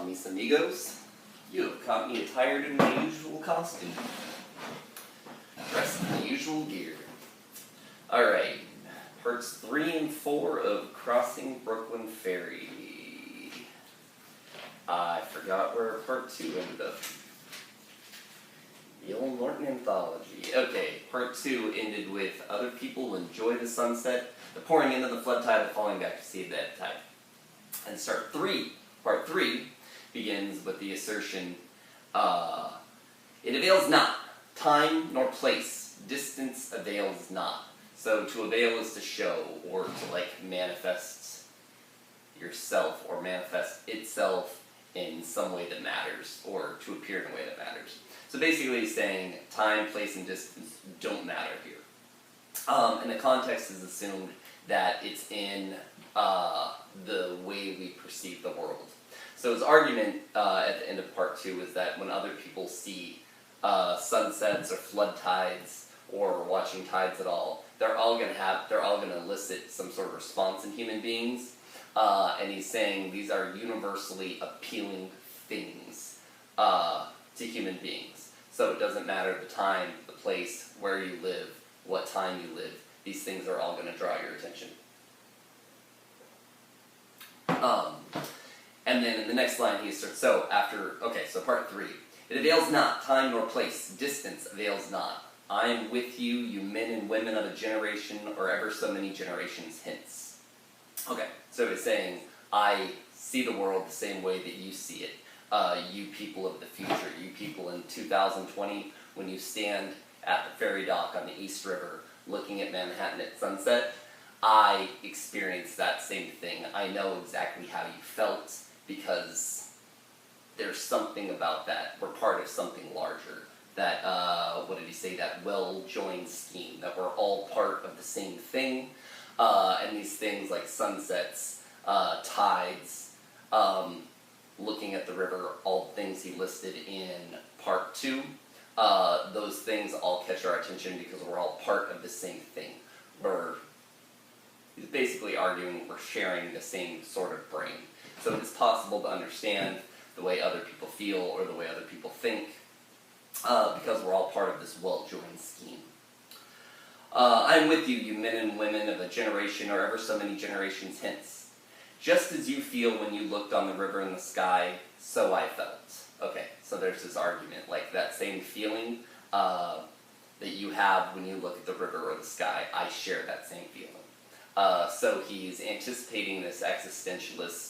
Mis amigos, you have caught me attired in my usual costume, dressed in my usual gear. Alright, parts 3 and 4 of Crossing Brooklyn Ferry. I forgot where part 2 ended up. The old Norton anthology. Okay, part 2 ended with other people enjoy the sunset, the pouring into the flood tide, the falling back to see that tide. And part 3 begins with the assertion, it avails not, time nor place, distance avails not. So to avail is to show, or to manifest yourself, or manifest itself in some way that matters, or to appear in a way that matters. So basically he's saying time, place, and distance don't matter here. And the context is assumed that it's in the way we perceive the world. So his argument at the end of part 2 is that when other people see sunsets or flood tides or watching tides at all, they're all going to elicit some sort of response in human beings. And he's saying these are universally appealing things to human beings. So it doesn't matter the time, the place, where you live, what time you live. These things are all going to draw your attention. And then in the next line he asserts, so part 3. It avails not, time nor place, distance avails not. I am with you, you men and women of a generation, or ever so many generations hence. Okay, so he's saying, I see the world the same way that you see it. You people of the future, you people in 2020, when you stand at the ferry dock on the East River, looking at Manhattan at sunset, I experienced that same thing. I know exactly how you felt, because there's something about that. We're part of something larger. That, that well-joined scheme, that we're all part of the same thing. And these things like sunsets, tides, looking at the river, all things he listed in part 2, those things all catch our attention because we're all part of the same thing. He's basically arguing we're sharing the same sort of brain. So it's possible to understand the way other people feel or the way other people think because we're all part of this well-joined scheme. I'm with you, you men and women of a generation or ever so many generations hence. Just as you feel when you looked on the river in the sky, so I felt. Okay, so there's this argument, like that same feeling that you have when you look at the river or the sky, I share that same feeling. So he's anticipating this existentialist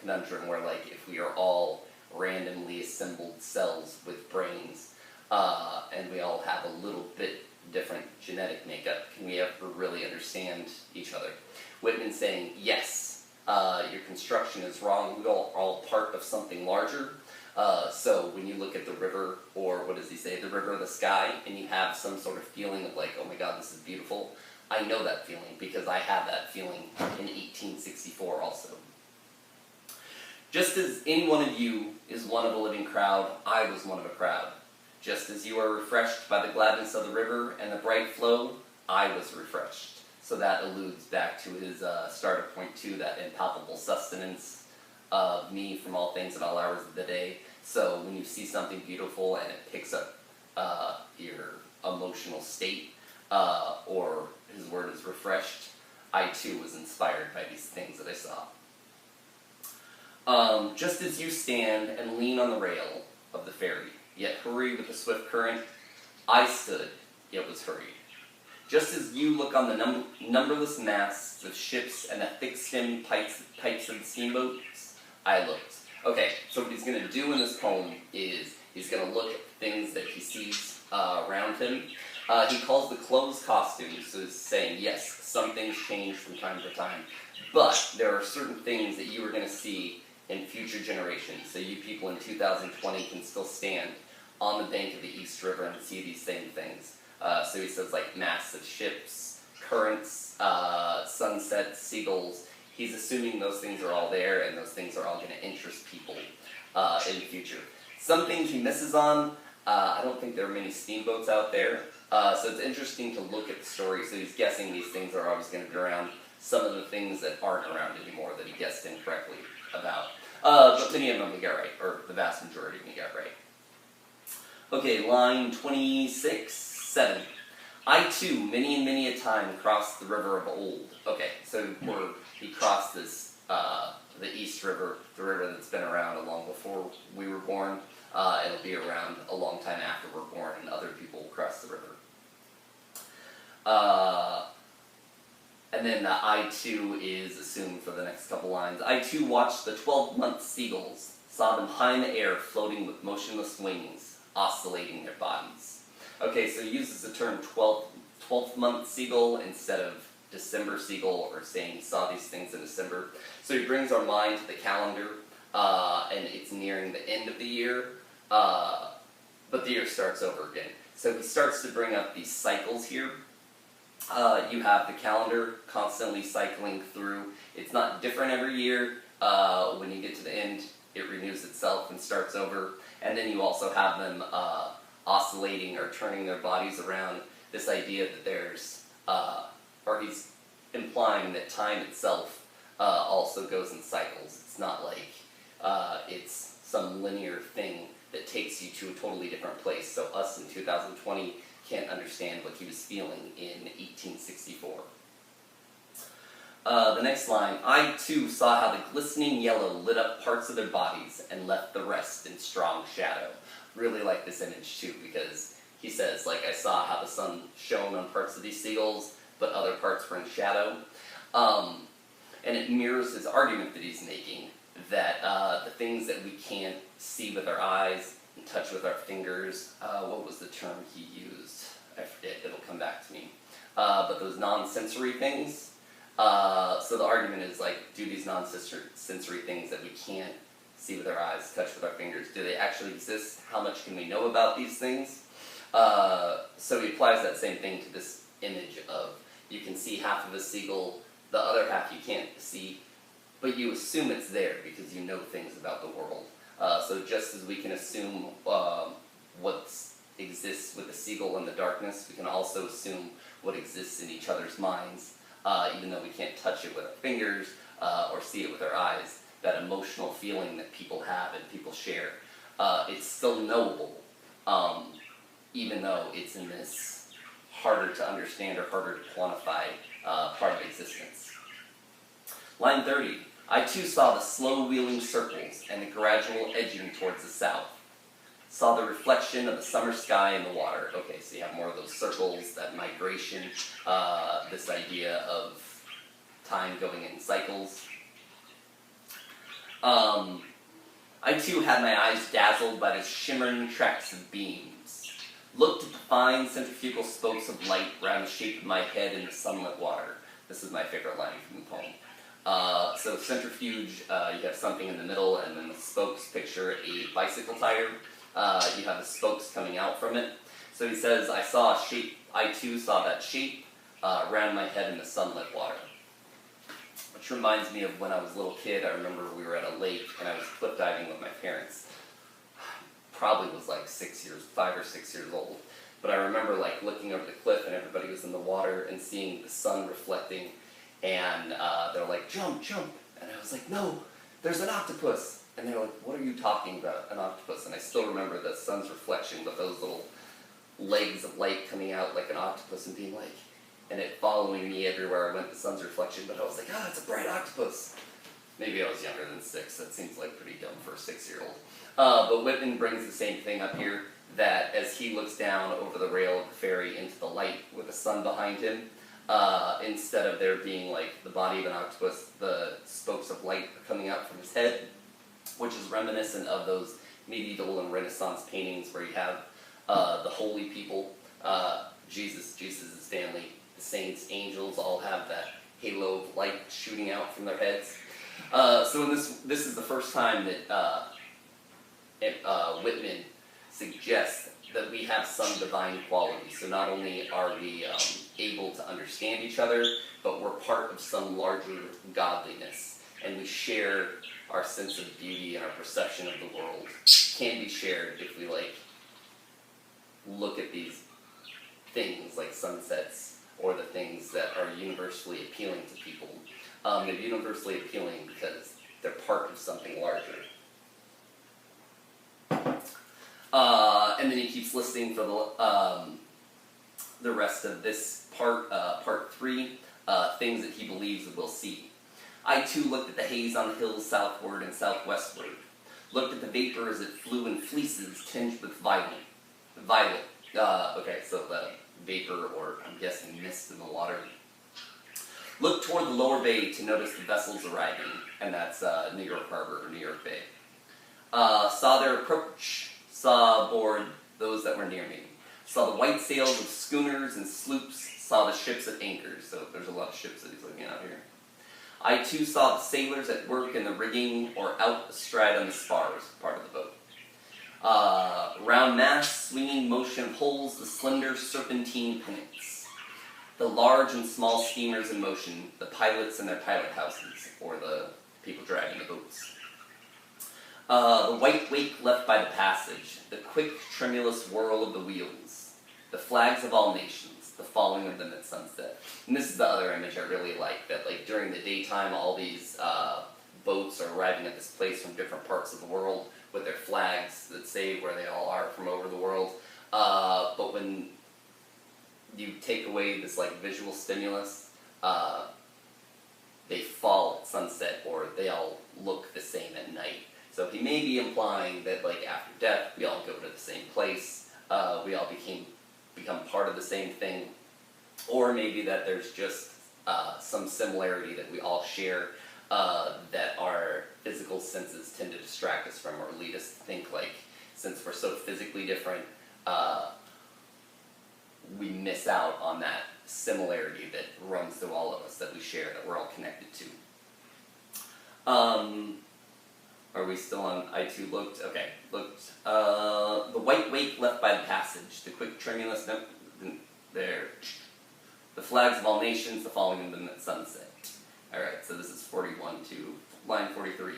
conundrum where if we are all randomly assembled cells with brains and we all have a little bit different genetic makeup, can we ever really understand each other? Whitman saying, yes, your construction is wrong. We are all part of something larger. So when you look at the river, or what does he say, the river or the sky, and you have some sort of feeling of oh my God, this is beautiful, I know that feeling because I had that feeling in 1864 also. Just as any one of you is one of a living crowd, I was one of a crowd. Just as you are refreshed by the gladness of the river and the bright flow, I was refreshed. So that alludes back to his start of point 2, that impalpable sustenance of me from all things at all hours of the day. So when you see something beautiful and it picks up your emotional state, or his word is refreshed, I too was inspired by these things that I saw. Just as you stand and lean on the rail of the ferry, yet hurry with the swift current, I stood, yet was hurried. Just as you look on the numberless masts of ships and the thick-stemmed pipes of the steamboats, I looked. Okay, so what he's going to do in this poem is he's going to look at things that he sees around him. He calls the clothes costumes, so he's saying, yes, some things change from time to time, but there are certain things that you are going to see in future generations. So you people in 2020 can still stand on the bank of the East River and see these same things. So he says massive ships, currents, sunsets, seagulls. He's assuming those things are all there and those things are all going to interest people in the future. Some things he misses on, I don't think there are many steamboats out there. So it's interesting to look at the story. So he's guessing these things are always going to be around. Some of the things that aren't around anymore that he guessed incorrectly about. But many of them we got right, or the vast majority we got right. Okay, line 26, 7. I too, many and many a time, crossed the river of old. Okay, so he crossed this, the East River, the river that's been around long before we were born. It'll be around a long time after we're born, and other people will cross the river. And then the I too is assumed for the next couple lines. I too watched the 12-month seagulls, saw them high in the air, floating with motionless wings, oscillating their bodies. Okay, so he uses the term 12th month seagull instead of December seagull, or saying he saw these things in December. So he brings our mind to the calendar, and it's nearing the end of the year, but the year starts over again. So he starts to bring up these cycles here. You have the calendar constantly cycling through. It's not different every year. When you get to the end, it renews itself and starts over. And then you also have them oscillating or turning their bodies around. This idea that there's, or he's implying that time itself also goes in cycles. It's not like it's some linear thing that takes you to a totally different place. So us in 2020 can't understand what he was feeling in 1864. The next line, I too saw how the glistening yellow lit up parts of their bodies and left the rest in strong shadow. Really like this image too, because he says, like, I saw how the sun shone on parts of these seagulls, but other parts were in shadow. And it mirrors his argument that he's making, that the things that we can't see with our eyes and touch with our fingers, what was the term he used? I forget, it'll come back to me. But those non-sensory things, so the argument is, like, do these non-sensory things that we can't see with our eyes, touch with our fingers, do they actually exist? How much can we know about these things? So he applies that same thing to this image of, you can see half of a seagull, the other half you can't see, but you assume it's there because you know things about the world. So just as we can assume what exists with the seagull in the darkness, we can also assume what exists in each other's minds, even though we can't touch it with our fingers or see it with our eyes. That emotional feeling that people have and people share, it's still knowable, even though it's in this harder to understand or harder to quantify part of existence. Line 30. I too saw the slow wheeling circles and the gradual edging towards the south. Saw the reflection of the summer sky in the water. Okay, so you have more of those circles, that migration, this idea of time going in cycles. I too had my eyes dazzled by the shimmering tracks of beams. Looked at the fine centrifugal spokes of light round the shape of my head in the sunlit water. This is my favorite line from the poem. So centrifuge, you have something in the middle, and then the spokes picture a bicycle tire. You have the spokes coming out from it. So he says, I saw a shape, I too saw that shape around my head in the sunlit water. Which reminds me of when I was a little kid. I remember we were at a lake and I was cliff diving with my parents. Probably was like 5 or 6 years old. But I remember like looking over the cliff and everybody was in the water and seeing the sun reflecting, and they're like, jump, jump. And I was like, no, there's an octopus. And they're like, what are you talking about, an octopus? And I still remember the sun's reflection with those little legs of light coming out like an octopus and being like, and it following me everywhere I went, the sun's reflection, but I was like, it's a bright octopus. Maybe I was younger than 6, that seems like pretty dumb for a 6-year-old. But Whitman brings the same thing up here, that as he looks down over the rail of the ferry into the light with the sun behind him, instead of there being like the body of an octopus, the spokes of light are coming out from his head, which is reminiscent of those medieval and Renaissance paintings where you have the holy people, Jesus' family, the saints, angels, all have that halo of light shooting out from their heads. So in this is the first time that Whitman suggests that we have some divine quality. So not only are we able to understand each other, but we're part of some larger godliness, and we share our sense of beauty and our perception of the world can be shared if we look at these things like sunsets, or the things that are universally appealing to people. They're universally appealing because They're part of something larger. And then he keeps listing for the rest of this part, part 3, things that he believes that we'll see. I too looked at the haze on the hills southward and southwestward, looked at the vapor as it flew in fleeces tinged with violet. Okay, so the vapor, or I'm guessing mist in the water. Looked toward the lower bay to notice the vessels arriving, and that's New York Harbor, or New York Bay. Saw their approach, saw aboard those that were near me. Saw the white sails of schooners and sloops, saw the ships at anchors, so there's a lot of ships that he's looking at here. I too saw the sailors at work in the rigging or out astride on the spars, part of the boat. Round masts, swinging motion of hulls, the slender serpentine pennants. The large and small steamers in motion, the pilots and their pilot houses, or the people driving the boats. The white wake left by the passage, the quick, tremulous whirl of the wheels, the flags of all nations, the falling of them at sunset. And this is the other image I really like, that like during the daytime, all these boats are arriving at this place from different parts of the world with their flags that say where they all are from over the world. But when you take away this like visual stimulus, they fall at sunset, or they all look the same at night. So he may be implying that like after death, we all go to the same place, we all become part of the same thing, or maybe that there's just some similarity that we all share that our physical senses tend to distract us from, or lead us to think like, since we're so physically different, we miss out on that similarity that runs through all of us, that we share, that we're all connected to. Are we still on I too looked? Okay, looked. The white wake left by the passage, the quick tremulous, no, there. The flags of all nations, the falling of them at sunset. Alright, so this is 41 to line 43.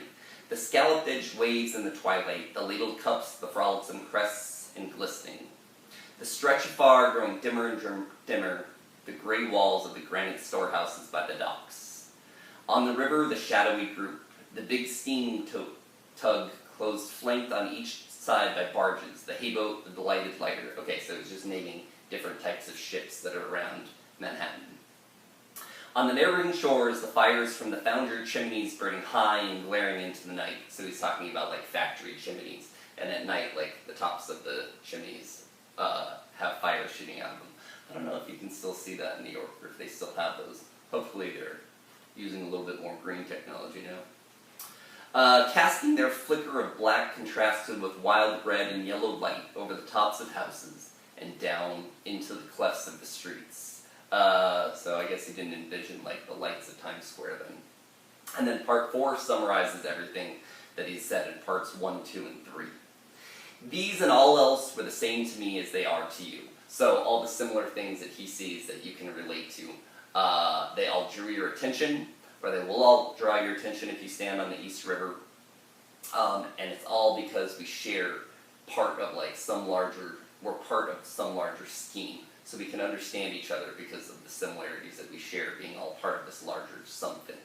The scalloped-edged waves in the twilight, the ladled cups, the frolicsome crests and glistening. The stretch afar growing dimmer and dimmer, the gray walls of the granite storehouses by the docks. On the river, the shadowy group, the big steam tug closed flanked on each side by barges, the hayboat, the delighted lighter. Okay, so it's just naming different types of ships that are around Manhattan. On the neighboring shores, the fires from the foundry chimneys burning high and glaring into the night. So he's talking about like factory chimneys, and at night, like the tops of the chimneys have fires shooting out of them. I don't know if you can still see that in New York, or if they still have those. Hopefully they're using a little bit more green technology now. Casting their flicker of black contrasted with wild red and yellow light over the tops of houses and down into the clefts of the streets. So I guess he didn't envision like the lights of Times Square then. And then part 4 summarizes everything that he said in parts 1, 2, and 3. These and all else were the same to me as they are to you. So all the similar things that he sees that you can relate to, they all drew your attention, or they will all draw your attention if you stand on the East River. And it's all because we share part of like we're part of some larger scheme. So we can understand each other because of the similarities that we share, being all part of this larger something.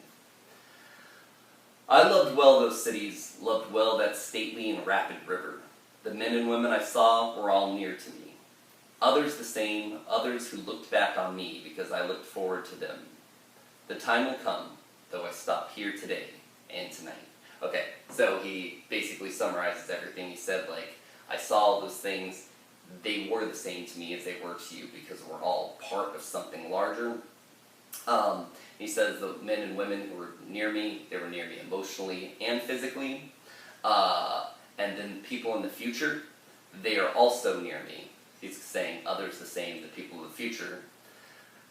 I loved well those cities, loved well that stately and rapid river. The men and women I saw were all near to me. Others the same, others who looked back on me because I looked forward to them. The time will come, though I stop here today and tonight. Okay, so he basically summarizes everything he said, like, I saw all those things, they were the same to me as they were to you because we're all part of something larger. He says the men and women who were near me, they were near me emotionally and physically. And then people in the future, they are also near me. He's saying others the same, the people of the future.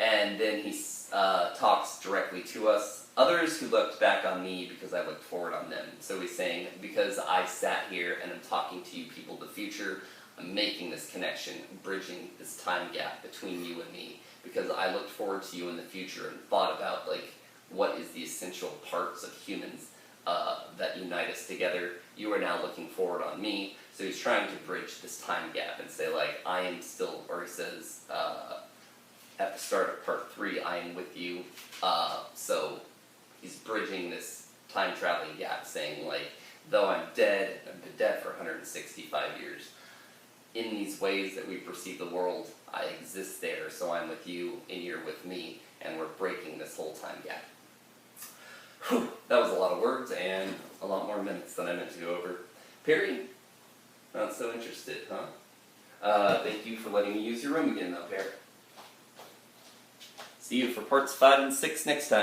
And then he talks directly to us. Others who looked back on me because I looked forward on them. So he's saying, because I sat here and I'm talking to you people of the future, I'm making this connection, bridging this time gap between you and me. Because I looked forward to you in the future and thought about like what is the essential parts of humans that unite us together. You are now looking forward on me. So he's trying to bridge this time gap and say like, I am still, or he says at the start of part 3, I am with you. So he's bridging this time traveling gap, saying like, though I'm dead, I've been dead for 165 years. In these ways that we perceive the world, I exist there, so I'm with you, and you're with me, and we're breaking this whole time gap. Whew, that was a lot of words, and a lot more minutes than I meant to go over. Perry? Not so interested, huh? Thank you for letting me use your room again, though, Perry. See you for parts 5 and 6 next time.